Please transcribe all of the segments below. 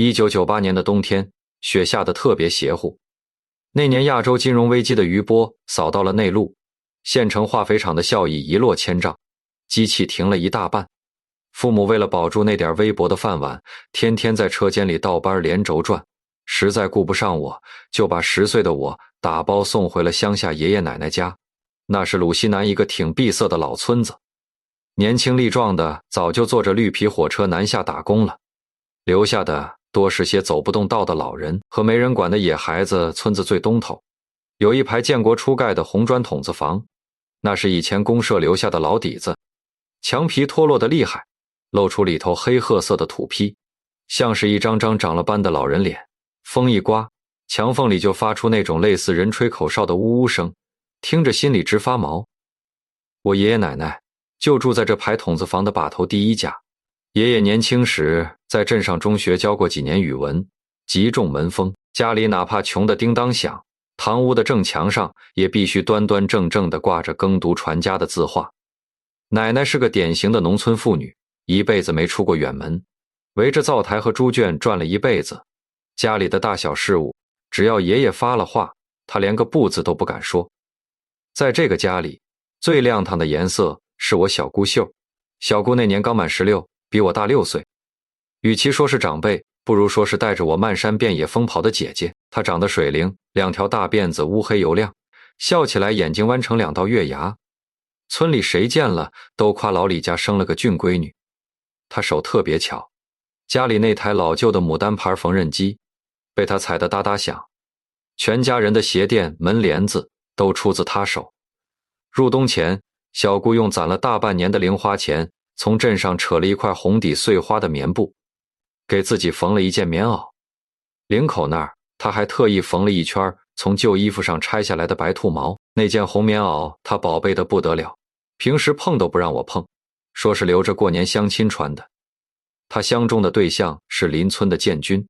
1998年的冬天，雪下得特别邪乎。那年亚洲金融危机的余波扫到了内陆，县城化肥厂的效益一落千丈，机器停了一大半。父母为了保住那点微薄的饭碗，天天在车间里倒班连轴转，实在顾不上我，就把10岁的我打包送回了乡下爷爷奶奶家。那是鲁西南一个挺闭塞的老村子，年轻力壮的早就坐着绿皮火车南下打工了，留下的多是些走不动道的老人和没人管的野孩子。村子最东头有一排建国初盖的红砖筒子房，那是以前公社留下的老底子，墙皮脱落的厉害，露出里头黑褐色的土坯，像是一张张长了斑的老人脸。风一刮，墙缝里就发出那种类似人吹口哨的呜呜声，听着心里直发毛。我爷爷奶奶就住在这排筒子房的把头第一家。爷爷年轻时在镇上中学教过几年语文，极重门风，家里哪怕穷得叮当响，堂屋的正墙上也必须端端正正地挂着耕读传家的字画。奶奶是个典型的农村妇女，一辈子没出过远门，围着灶台和猪圈转了一辈子。家里的大小事务，只要爷爷发了话，她连个不字都不敢说。在这个家里，最亮堂的颜色是我小姑秀。小姑那年刚满16，比我大6岁。与其说是长辈，不如说是带着我漫山遍野疯跑的姐姐。她长得水灵，2条大辫子乌黑油亮，笑起来眼睛弯成2道月牙。村里谁见了都夸老李家生了个俊闺女。她手特别巧，家里那台老旧的牡丹牌缝纫机被她踩得哒哒响，全家人的鞋垫门帘子都出自她手。入冬前，小姑用攒了大半年的零花钱从镇上扯了一块红底碎花的棉布，给自己缝了一件棉袄。领口那儿，她还特意缝了一圈从旧衣服上拆下来的白兔毛。那件红棉袄她宝贝得不得了，平时碰都不让我碰，说是留着过年相亲穿的。她相中的对象是邻村的建军。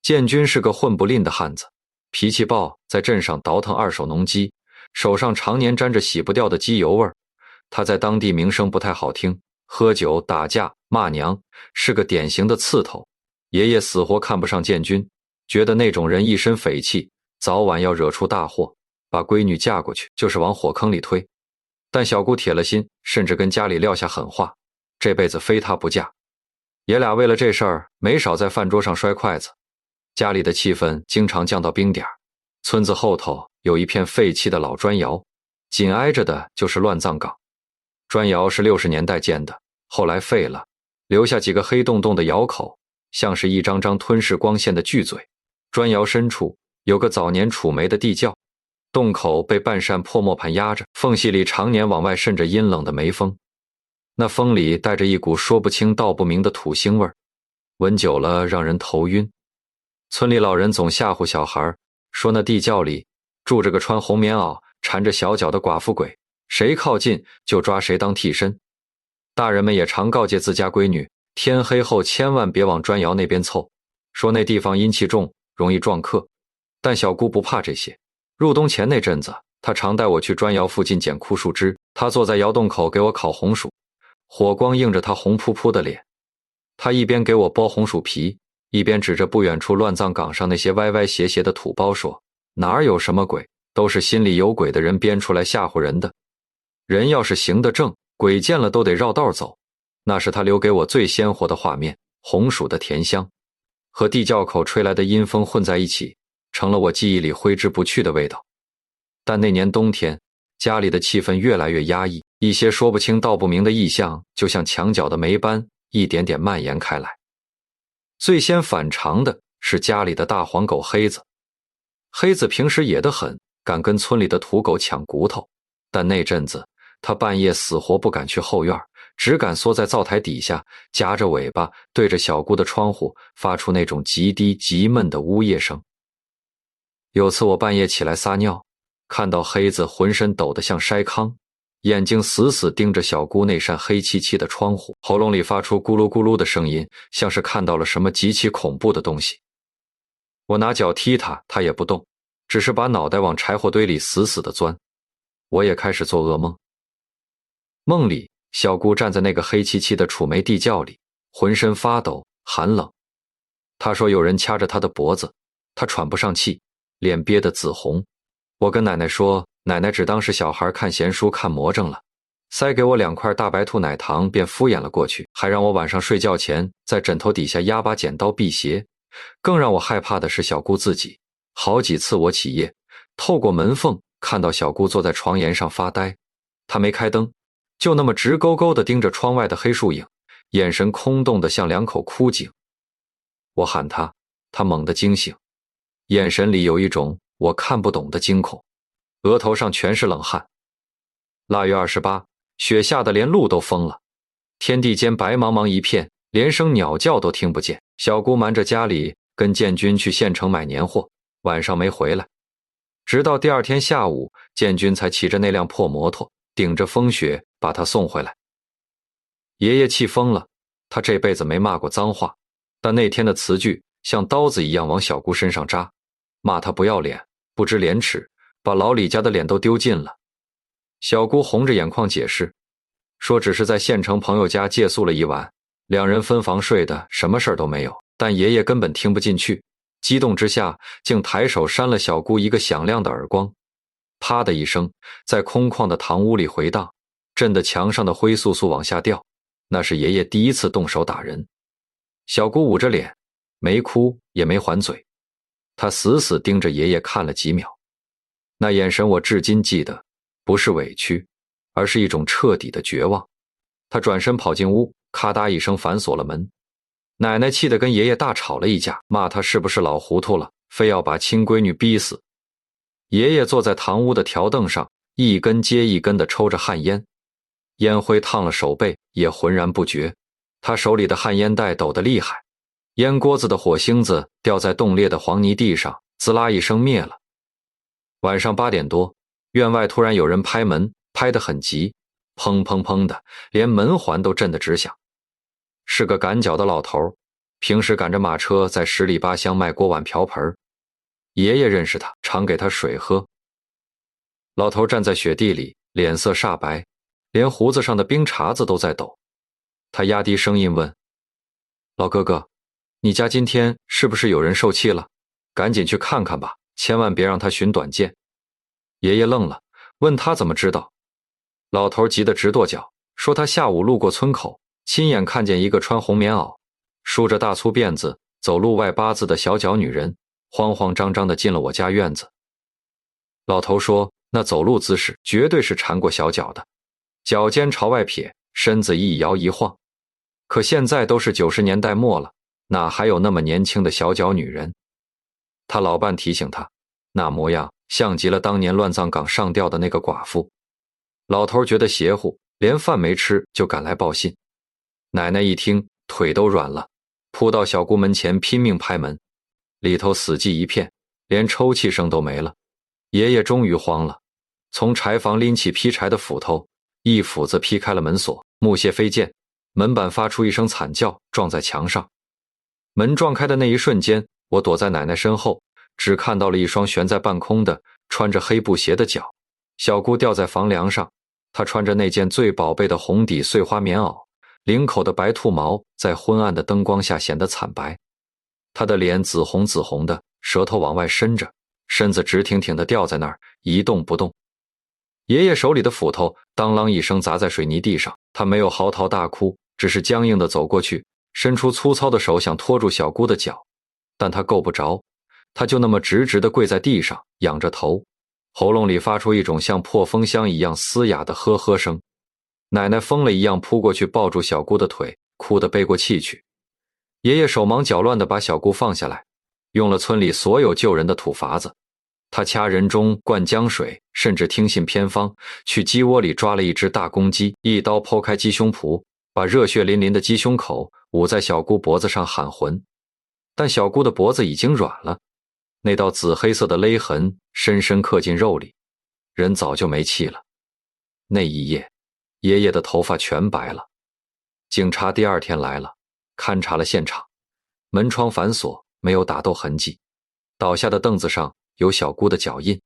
建军是个混不吝的汉子，脾气暴，在镇上倒腾2手农机，手上常年沾着洗不掉的机油味。他在当地名声不太好听，喝酒打架骂娘，是个典型的刺头。爷爷死活看不上建军，觉得那种人一身匪气，早晚要惹出大祸，把闺女嫁过去就是往火坑里推。但小姑铁了心，甚至跟家里撂下狠话，这辈子非她不嫁。爷俩为了这事儿没少在饭桌上摔筷子，家里的气氛经常降到冰点。村子后头有一片废弃的老砖窑，紧挨着的就是乱葬岗。砖窑是60年代建的，后来废了，留下几个黑洞洞的窑口，像是一张张吞噬光线的巨嘴。砖窑深处有个早年储煤的地窖，洞口被半扇破磨盘压着，缝隙里常年往外渗着阴冷的煤风。那风里带着一股说不清道不明的土腥味儿，闻久了让人头晕。村里老人总吓唬小孩，说那地窖里住着个穿红棉袄缠着小脚的寡妇鬼，谁靠近就抓谁当替身。大人们也常告诫自家闺女，天黑后千万别往砖窑那边凑，说那地方阴气重，容易撞客。但小姑不怕这些。入冬前那阵子，她常带我去砖窑附近捡枯树枝，她坐在窑洞口给我烤红薯，火光映着她红扑扑的脸。她一边给我剥红薯皮，一边指着不远处乱葬岗上那些歪歪斜斜的土包说，哪儿有什么鬼，都是心里有鬼的人编出来吓唬人的。人要是行得正，鬼见了都得绕道走。那是他留给我最鲜活的画面，红薯的甜香和地窖口吹来的阴风混在一起，成了我记忆里挥之不去的味道。但那年冬天，家里的气氛越来越压抑，一些说不清道不明的异象就像墙角的霉斑，一点点蔓延开来。最先反常的是家里的大黄狗黑子。黑子平时野得很，敢跟村里的土狗抢骨头，但那阵子他半夜死活不敢去后院，只敢缩在灶台底下，夹着尾巴对着小姑的窗户发出那种极低极闷的呜咽声。有次我半夜起来撒尿，看到黑子浑身抖得像筛糠，眼睛死死盯着小姑那扇黑漆漆的窗户，喉咙里发出咕噜咕噜的声音，像是看到了什么极其恐怖的东西。我拿脚踢他，他也不动，只是把脑袋往柴火堆里死死地钻。我也开始做噩梦。梦里，小姑站在那个黑漆漆的储煤地窖里，浑身发抖，寒冷。他说有人掐着他的脖子，他喘不上气，脸憋得紫红。我跟奶奶说，奶奶只当是小孩看闲书看魔怔了，塞给我2块大白兔奶糖便敷衍了过去，还让我晚上睡觉前在枕头底下压把剪刀辟邪。更让我害怕的是小姑自己，好几次我起夜，透过门缝看到小姑坐在床沿上发呆，她没开灯，就那么直勾勾地盯着窗外的黑树影，眼神空洞得像2口枯井。我喊她，她猛地惊醒，眼神里有一种我看不懂的惊恐，额头上全是冷汗。腊月28，雪下得连路都封了，天地间白茫茫一片，连声鸟叫都听不见。小姑瞒着家里跟建军去县城买年货，晚上没回来，直到第2天下午，建军才骑着那辆破摩托，顶着风雪把她送回来。爷爷气疯了，他这辈子没骂过脏话，但那天的词句像刀子一样往小姑身上扎，骂她不要脸，不知廉耻，把老李家的脸都丢尽了。小姑红着眼眶解释，说只是在县城朋友家借宿了一晚，2人分房睡的，什么事儿都没有。但爷爷根本听不进去，激动之下竟抬手扇了小姑一个响亮的耳光，啪的一声在空旷的堂屋里回荡，震得墙上的灰簌簌往下掉。那是爷爷第一次动手打人。小姑捂着脸，没哭也没还嘴，她死死盯着爷爷看了几秒，那眼神我至今记得，不是委屈，而是一种彻底的绝望。她转身跑进屋，咔嗒一声反锁了门。奶奶气得跟爷爷大吵了一架，骂他是不是老糊涂了，非要把亲闺女逼死。爷爷坐在堂屋的条凳上，一根接一根地抽着旱烟，烟灰烫了手背，也浑然不觉。他手里的旱烟袋抖得厉害，烟锅子的火星子掉在冻裂的黄泥地上，滋啦一声灭了。晚上8点多，院外突然有人拍门，拍得很急，砰砰砰的，连门环都震得直响。是个赶脚的老头，平时赶着马车在10里8乡卖锅碗瓢盆。爷爷认识他，常给他水喝。老头站在雪地里，脸色煞白，连胡子上的冰碴子都在抖。他压低声音问：老哥哥，你家今天是不是有人受气了？赶紧去看看吧，千万别让他寻短见。爷爷愣了，问他怎么知道。老头急得直跺脚，说他下午路过村口，亲眼看见一个穿红棉袄，梳着大粗辫子，走路外八字的小脚女人，慌慌张张地进了我家院子。老头说，那走路姿势绝对是缠过小脚的，脚尖朝外撇，身子一摇一晃。可现在都是90年代末了，哪还有那么年轻的小脚女人？他老伴提醒他，那模样像极了当年乱葬岗上吊的那个寡妇。老头觉得邪乎，连饭没吃就赶来报信。奶奶一听，腿都软了，扑到小姑门前拼命拍门，里头死寂一片，连抽泣声都没了。爷爷终于慌了，从柴房拎起劈柴的斧头，一斧子劈开了门锁，木屑飞溅，门板发出一声惨叫，撞在墙上。门撞开的那一瞬间，我躲在奶奶身后，只看到了一双悬在半空的穿着黑布鞋的脚。小姑吊在房梁上，她穿着那件最宝贝的红底碎花棉袄，领口的白兔毛在昏暗的灯光下显得惨白。她的脸紫红紫红的，舌头往外伸着，身子直挺挺地吊在那儿，一动不动。爷爷手里的斧头当啷一声砸在水泥地上，他没有嚎啕大哭，只是僵硬地走过去，伸出粗糙的手想拖住小姑的脚，但他够不着，他就那么直直地跪在地上，仰着头，喉咙里发出一种像破风箱一样嘶哑的呵呵声。奶奶疯了一样扑过去抱住小姑的腿，哭得背过气去。爷爷手忙脚乱地把小姑放下来，用了村里所有救人的土法子，他掐人中，灌姜水，甚至听信偏方，去鸡窝里抓了一只大公鸡，一刀剖开鸡胸脯，把热血淋淋的鸡胸口捂在小姑脖子上喊魂。但小姑的脖子已经软了，那道紫黑色的勒痕深深刻进肉里，人早就没气了。那一夜，爷爷的头发全白了。警察第2天来了，勘察了现场，门窗反锁，没有打斗痕迹，倒下的凳子上有小姑的脚印，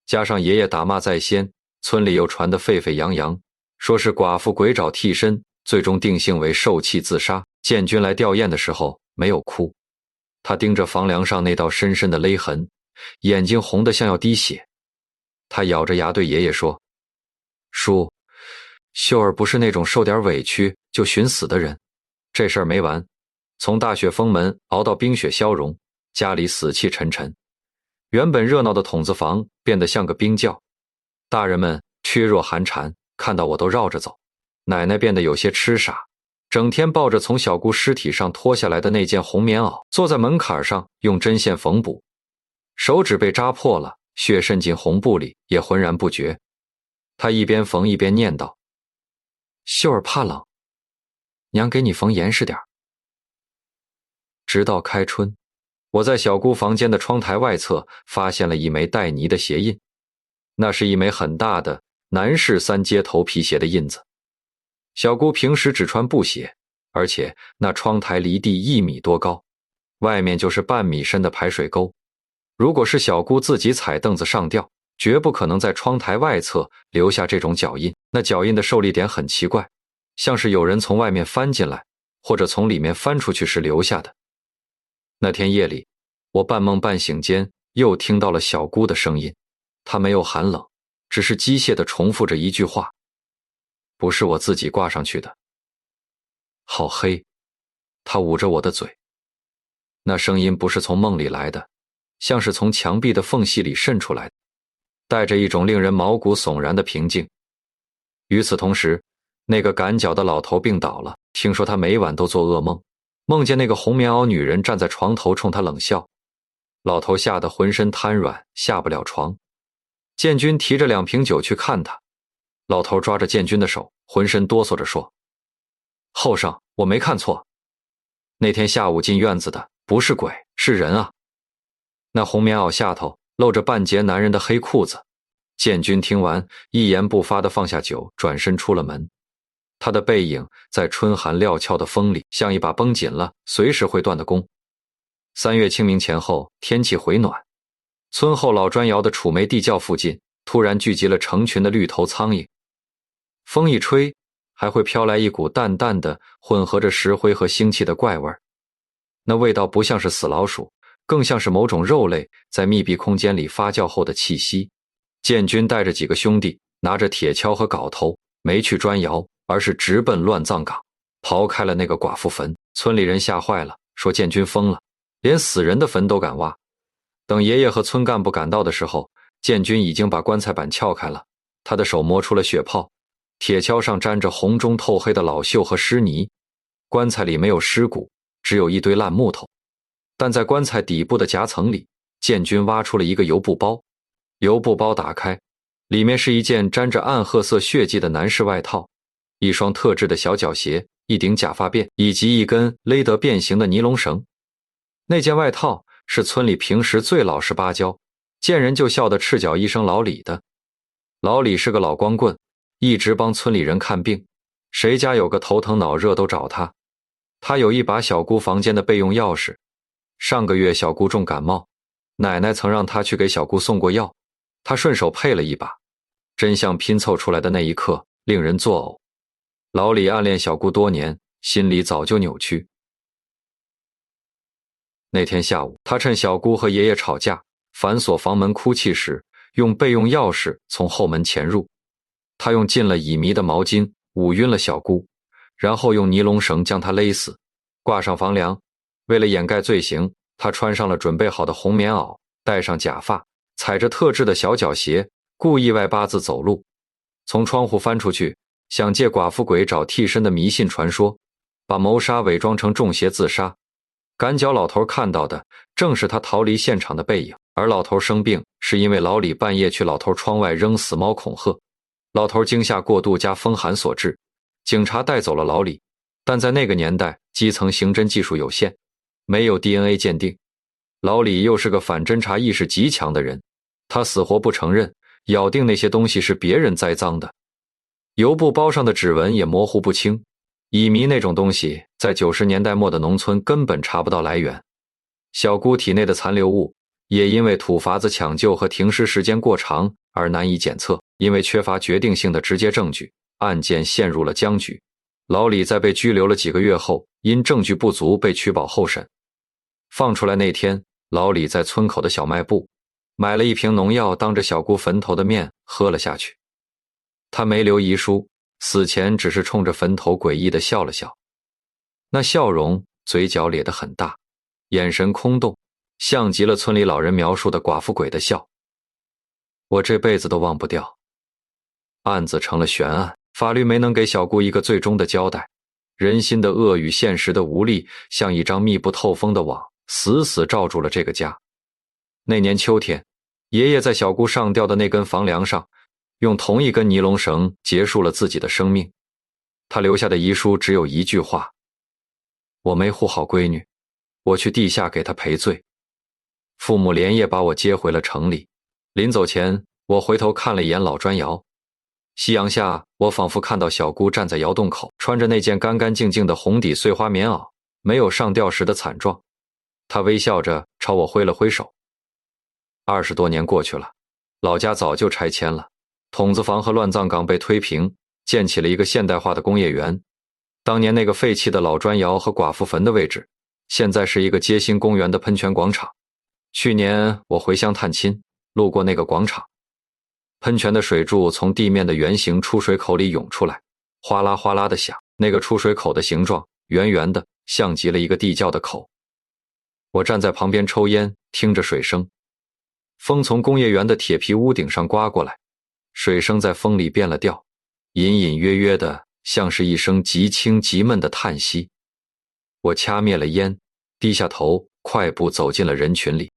加上爷爷打骂在先，村里又传得沸沸扬扬，说是寡妇鬼找替身，最终定性为受气自杀。建军来吊唁的时候没有哭。他盯着房梁上那道深深的勒痕，眼睛红得像要滴血。他咬着牙对爷爷说：“叔，秀儿不是那种受点委屈就寻死的人，这事儿没完。从大雪封门熬到冰雪消融，家里死气沉沉，原本热闹的筒子房变得像个冰窖，大人们缺弱寒蝉，看到我都绕着走。奶奶变得有些痴傻，整天抱着从小姑尸体上脱下来的那件红棉袄，坐在门槛上用针线缝补，手指被扎破了，血渗进红布里，也浑然不觉。他一边缝一边念叨：秀儿怕冷，娘给你缝严实点。直到开春，我在小姑房间的窗台外侧发现了一枚带泥的鞋印，那是一枚很大的男士3阶头皮鞋的印子。小姑平时只穿布鞋，而且那窗台离地1米多高，外面就是半米深的排水沟。如果是小姑自己踩凳子上吊，绝不可能在窗台外侧留下这种脚印。那脚印的受力点很奇怪，像是有人从外面翻进来，或者从里面翻出去时留下的。那天夜里，我半梦半醒间又听到了小姑的声音，她没有寒冷，只是机械地重复着一句话，不是我自己挂上去的。好黑，她捂着我的嘴。那声音不是从梦里来的，像是从墙壁的缝隙里渗出来的，带着一种令人毛骨悚然的平静。与此同时，那个赶脚的老头病倒了，听说他每晚都做噩梦，梦见那个红棉袄女人站在床头冲他冷笑。老头吓得浑身瘫软，下不了床。建军提着2瓶酒去看他，老头抓着建军的手，浑身哆嗦着说：后生，我没看错，那天下午进院子的不是鬼，是人啊。那红棉袄下头露着半截男人的黑裤子。建军听完，一言不发地放下酒，转身出了门。他的背影在春寒料峭的风里，像一把绷紧了随时会断的弓。3月清明前后，天气回暖，村后老砖窑的楚梅地窖附近突然聚集了成群的绿头苍蝇，风一吹，还会飘来一股淡淡的混合着石灰和腥气的怪味。那味道不像是死老鼠，更像是某种肉类在密闭空间里发酵后的气息。建军带着几个兄弟，拿着铁锹和镐头，没去砖窑，而是直奔乱葬岗，刨开了那个寡妇坟。村里人吓坏了，说建军疯了，连死人的坟都敢挖。等爷爷和村干部赶到的时候，建军已经把棺材板撬开了，他的手磨出了血泡，铁锹上沾着红中透黑的老锈和湿泥。棺材里没有尸骨，只有一堆烂木头。但在棺材底部的夹层里，建军挖出了一个油布包。油布包打开，里面是一件沾着暗褐色血迹的男士外套，一双特制的小脚鞋，一顶假发辫，以及一根勒得变形的尼龙绳。那件外套是村里平时最老实巴交，见人就笑的赤脚医生老李的。老李是个老光棍，一直帮村里人看病，谁家有个头疼脑热都找他。他有一把小姑房间的备用钥匙，上个月小姑重感冒，奶奶曾让他去给小姑送过药，他顺手配了一把。真相拼凑出来的那一刻令人作呕。老李暗恋小姑多年，心里早就扭曲。那天下午，他趁小姑和爷爷吵架，反锁房门哭泣时，用备用钥匙从后门潜入。他用浸了乙醚的毛巾捂晕了小姑，然后用尼龙绳将她勒死，挂上房梁。为了掩盖罪行，他穿上了准备好的红棉袄，戴上假发，踩着特制的小脚鞋，故意外八字走路，从窗户翻出去，想借寡妇鬼找替身的迷信传说，把谋杀伪装成中邪自杀。赶脚老头看到的正是他逃离现场的背影，而老头生病是因为老李半夜去老头窗外扔死猫恐吓，老头惊吓过度加风寒所致。警察带走了老李，但在那个年代基层刑侦技术有限，没有 DNA 鉴定。老李又是个反侦查意识极强的人，他死活不承认，咬定那些东西是别人栽赃的。油布包上的指纹也模糊不清，乙醚那种东西在90年代末的农村根本查不到来源。小姑体内的残留物也因为土法子抢救和停尸时间过长而难以检测，因为缺乏决定性的直接证据，案件陷入了僵局。老李在被拘留了几个月后，因证据不足被取保候审。放出来那天，老李在村口的小卖部买了一瓶农药，当着小姑坟头的面喝了下去。他没留遗书，死前只是冲着坟头诡异地笑了笑，那笑容嘴角咧得很大，眼神空洞，像极了村里老人描述的寡妇鬼的笑。我这辈子都忘不掉。案子成了悬案，法律没能给小姑一个最终的交代，人心的恶与现实的无力像一张密不透风的网，死死罩住了这个家。那年秋天，爷爷在小姑上吊的那根房梁上用同一根尼龙绳结束了自己的生命。他留下的遗书只有一句话：我没护好闺女，我去地下给她赔罪。父母连夜把我接回了城里。临走前，我回头看了一眼老砖窑。夕阳下，我仿佛看到小姑站在窑洞口，穿着那件干干净净的红底碎花棉袄，没有上吊时的惨状。她微笑着朝我挥了挥手。20多年过去了，老家早就拆迁了，筒子房和乱葬岗被推平，建起了一个现代化的工业园。当年那个废弃的老砖窑和寡妇坟的位置，现在是一个街心公园的喷泉广场。去年我回乡探亲，路过那个广场，喷泉的水柱从地面的圆形出水口里涌出来，哗啦哗啦的响。那个出水口的形状圆圆的，像极了一个地窖的口。我站在旁边抽烟，听着水声。风从工业园的铁皮屋顶上刮过来，水声在风里变了调，隐隐约约的，像是一声极轻极闷的叹息。我掐灭了烟，低下头，快步走进了人群里。